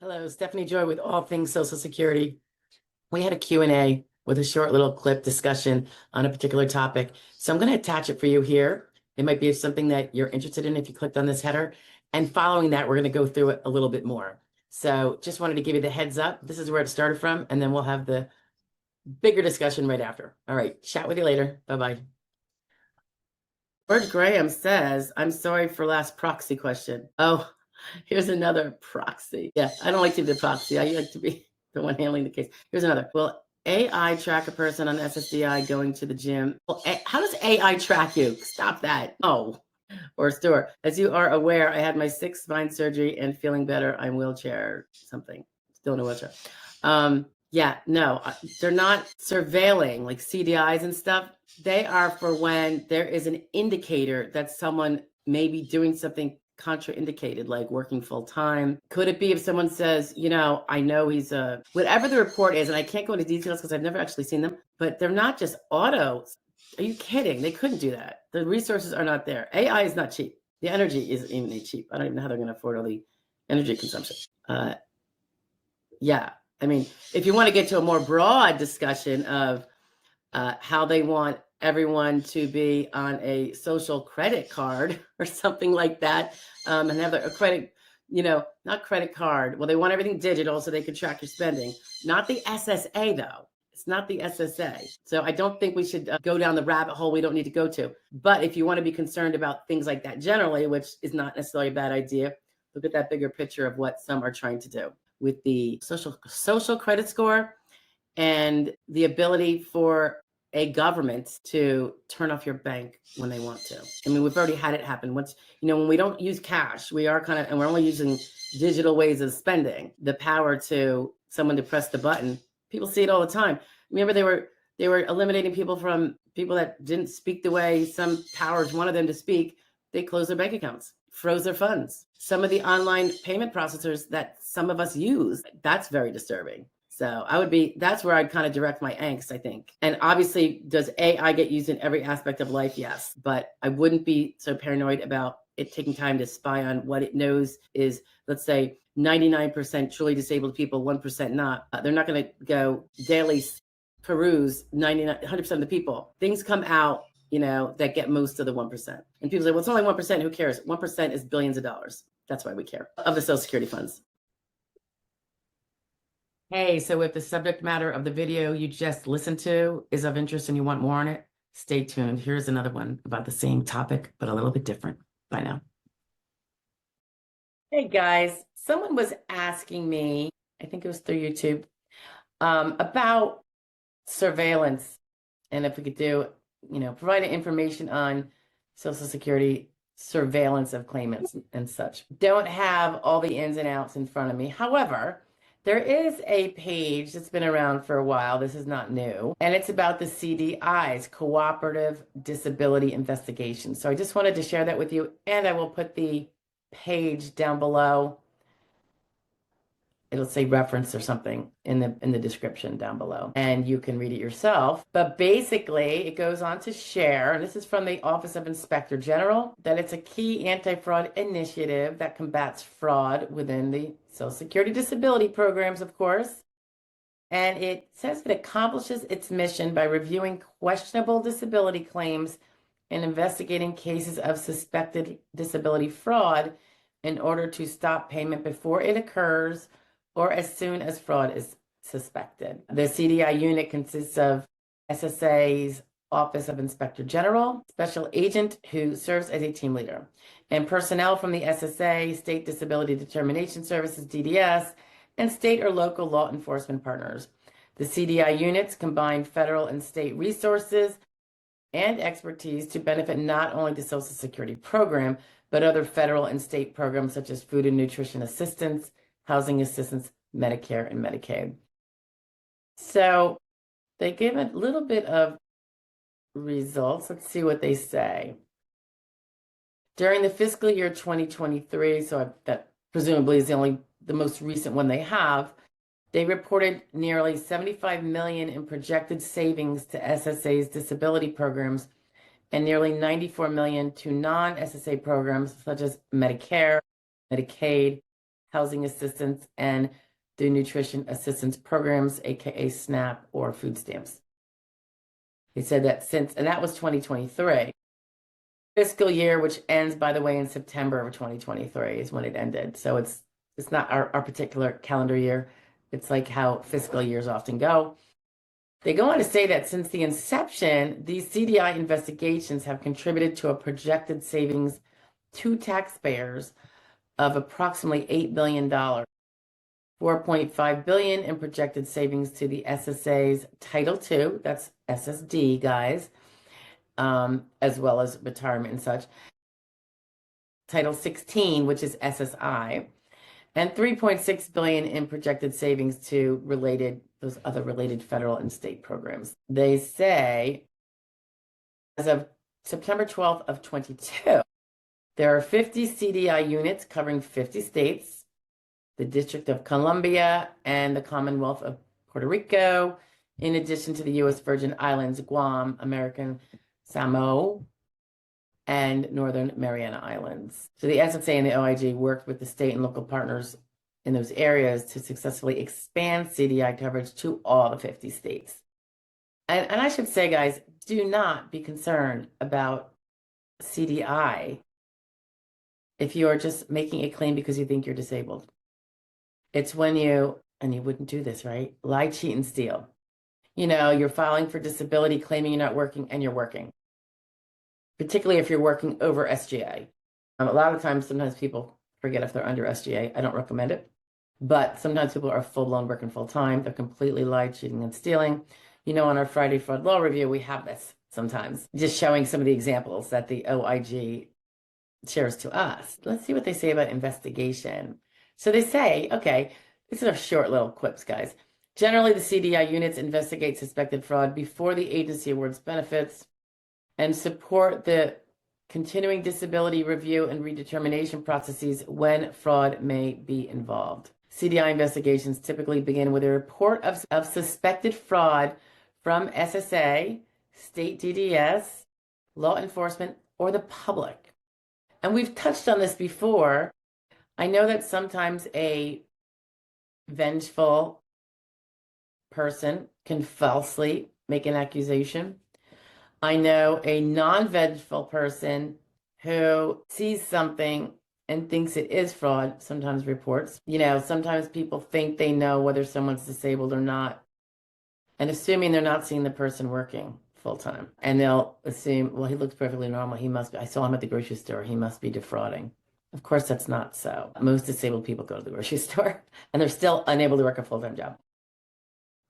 Hello, Stephanie Joy with All Things Social Security. We had a Q&A with a short little clip discussion on a particular topic. So I'm going to attach it for you here. It might be something that you're interested in if you clicked on this header. And following that, we're going to go through it a little bit more. So just wanted to give you the heads up. This is where it started from, and then we'll have the bigger discussion right after. All right, chat with you later. Bye-bye. George Graham says, I'm sorry for last proxy question. Oh, here's another proxy. Yeah, I don't like to be the proxy. I like to be the one handling the case. Here's another. Will AI track a person on SSDI going to the gym? Well, how does AI track you? Stop that. Oh, or store. As you are aware, I had my 6th spine surgery and feeling better. I'm wheelchair something. Still in a wheelchair. Yeah, no, they're not surveilling like CDIs and stuff. They are for when there is an indicator that someone may be doing something contraindicated, like working full time. Could it be if someone says, I know he's whatever the report is, and I can't go into details because I've never actually seen them, but they're not just auto. Are you kidding? They couldn't do that. The resources are not there. AI is not cheap. The energy isn't even cheap. I don't even know how they're going to afford all the energy consumption. Yeah. I mean, if you want to get to a more broad discussion of how they want everyone to be on a social credit card or something like that, and have a credit, not credit card. Well, they want everything digital so they can track your spending. Not the SSA, though. It's not the SSA. So I don't think we should go down the rabbit hole we don't need to go to. But if you want to be concerned about things like that generally, which is not necessarily a bad idea, look at that bigger picture of what some are trying to do with the social credit score and the ability for a government to turn off your bank when they want to. I mean, we've already had it happen. Once, when we don't use cash, we are and we're only using digital ways of spending, the power to someone to press the button. People see it all the time. Remember, they were eliminating people that didn't speak the way some powers wanted them to speak. They closed their bank accounts, froze their funds. Some of the online payment processors that some of us use, that's very disturbing. So that's where I'd kind of direct my angst, I think. And obviously, does AI get used in every aspect of life? Yes. But I wouldn't be so paranoid about it taking time to spy on what it knows is, let's say, 99% truly disabled people, 1% not. They're not going to go daily peruse 100% of the people. Things come out, that get most of the 1%. And people say, well, it's only 1%. Who cares? 1% is billions of dollars. That's why we care, of the Social Security funds. Hey, so if the subject matter of the video you just listened to is of interest and you want more on it, stay tuned. Here's another one about the same topic, but a little bit different. Bye now. Hey guys, someone was asking me, I think it was through YouTube, about surveillance and if we could do, provide information on Social Security surveillance of claimants and such. Don't have all the ins and outs in front of me. However, there is a page that's been around for a while. This is not new. And it's about the CDIs, Cooperative Disability Investigation. So I just wanted to share that with you. And I will put the page down below. It'll say reference or something in the description down below, and you can read it yourself. But basically, it goes on to share, and this is from the Office of Inspector General, that it's a key anti-fraud initiative that combats fraud within the Social Security disability programs, of course. And it says it accomplishes its mission by reviewing questionable disability claims and investigating cases of suspected disability fraud in order to stop payment before it occurs or as soon as fraud is suspected. The CDI unit consists of SSA's Office of Inspector General, special agent who serves as a team leader, and personnel from the SSA, State Disability Determination Services, DDS, and state or local law enforcement partners. The CDI units combine federal and state resources and expertise to benefit not only the Social Security program, but other federal and state programs such as food and nutrition assistance, housing assistance, Medicare, and Medicaid. So they give a little bit of results. Let's see what they say. During the fiscal year 2023, so that presumably is the most recent one they have, they reported nearly $75 million in projected savings to SSA's disability programs and nearly $94 million to non-SSA programs such as Medicare, Medicaid, housing assistance, and the nutrition assistance programs, aka SNAP or food stamps. They said that and that was 2023. Fiscal year, which ends, by the way, in September of 2023 is when it ended. So it's not our particular calendar year. It's like how fiscal years often go. They go on to say that since the inception, these CDI investigations have contributed to a projected savings to taxpayers of approximately $8 billion, $4.5 billion in projected savings to the SSA's Title II, that's SSD, guys, as well as retirement and such. Title 16, which is SSI, and $3.6 billion in projected savings to those other related federal and state programs. They say, as of September 12th of 22, there are 50 CDI units covering 50 states, the District of Columbia, and the Commonwealth of Puerto Rico, in addition to the U.S. Virgin Islands, Guam, American Samoa, and Northern Mariana Islands. So the SSA and the OIG worked with the state and local partners in those areas to successfully expand CDI coverage to all the 50 states. And I should say, guys, do not be concerned about CDI if you are just making a claim because you think you're disabled. It's when and you wouldn't do this, right? Lie, cheat, and steal. You're filing for disability, claiming you're not working, and you're working. Particularly if you're working over SGA. A lot of times, sometimes people forget if they're under SGA. I don't recommend it. But sometimes people are full-blown working full-time. They're completely lying, cheating, and stealing. On our Friday Fraud Law Review, we have this sometimes. Just showing some of the examples that the OIG shares to us. Let's see what they say about investigation. So they say, okay, these are short little quips, guys. Generally, the CDI units investigate suspected fraud before the agency awards benefits and support the continuing disability review and redetermination processes when fraud may be involved. CDI investigations typically begin with a report of suspected fraud from SSA, state DDS, law enforcement, or the public. And we've touched on this before. I know that sometimes a vengeful person can falsely make an accusation. I know a non-vengeful person who sees something and thinks it is fraud, sometimes reports. Sometimes people think they know whether someone's disabled or not, and assuming they're not seeing the person working full-time. And they'll assume, well, he looks perfectly normal. He must be, I saw him at the grocery store. He must be defrauding. Of course, that's not so. Most disabled people go to the grocery store, and they're still unable to work a full-time job.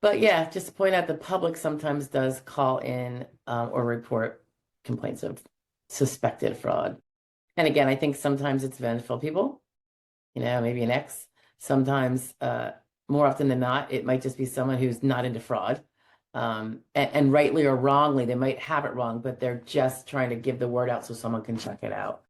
But yeah, just to point out, the public sometimes does call in or report complaints of suspected fraud. And again, I think sometimes it's vengeful people, maybe an ex. Sometimes, more often than not, it might just be someone who's not into fraud. And rightly or wrongly, they might have it wrong, but they're just trying to give the word out so someone can check it out.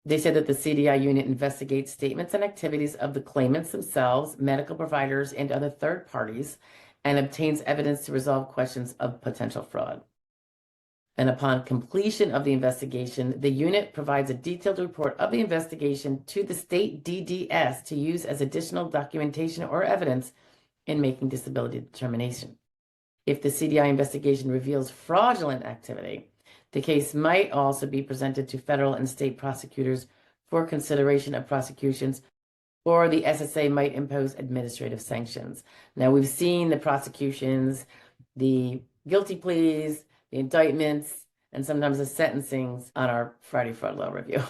They said that the CDI unit investigates statements and activities of the claimants themselves, medical providers, and other third parties, and obtains evidence to resolve questions of potential fraud. And upon completion of the investigation, the unit provides a detailed report of the investigation to the state DDS to use as additional documentation or evidence in making disability determination. If the CDI investigation reveals fraudulent activity, the case might also be presented to federal and state prosecutors for consideration of prosecutions, or the SSA might impose administrative sanctions. Now, we've seen the prosecutions, the guilty pleas, the indictments, and sometimes the sentencings on our Friday Fraud Law Review.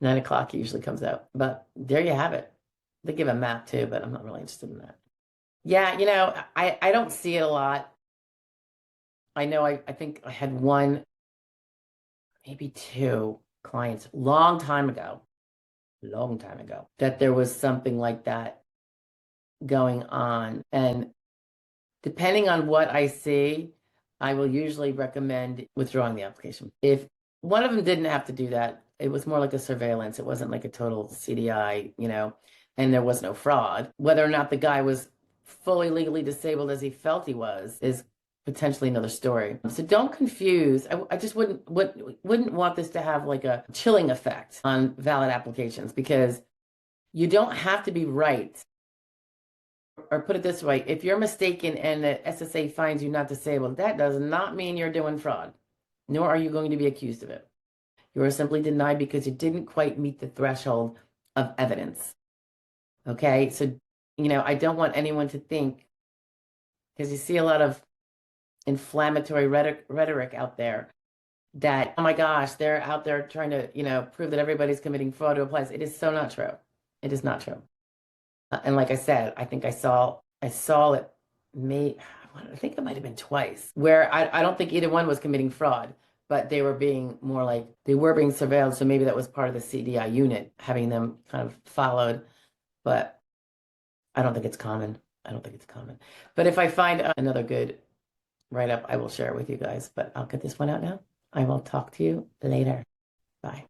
9 o'clock usually comes out. But there you have it. They give a map too, but I'm not really interested in that. Yeah, I don't see it a lot. I know I think I had one, maybe two clients long time ago, that there was something like that going on. And depending on what I see, I will usually recommend withdrawing the application. If one of them didn't have to do that, it was more like a surveillance. It wasn't like a total CDI, and there was no fraud. Whether or not the guy was fully legally disabled as he felt he was is potentially another story. So don't confuse. I just wouldn't want this to have like a chilling effect on valid applications, because You don't have to be right. Or put it this way, if you're mistaken and the SSA finds you not disabled, that does not mean you're doing fraud, nor are you going to be accused of it. You are simply denied because you didn't quite meet the threshold of evidence. Okay, so, I don't want anyone to think, because you see a lot of inflammatory rhetoric out there that, oh my gosh, they're out there trying to, prove that everybody's committing fraud who applies. It is so not true. It is not true. And like I said, I think I saw it I think it might have been twice, where I don't think either one was committing fraud, but they were being more like they were being surveilled. So maybe that was part of the CDI unit, having them kind of followed. But I don't think it's common. I don't think it's common. But if I find another good write up, I will share it with you guys. But I'll get this one out now. I will talk to you later. Bye.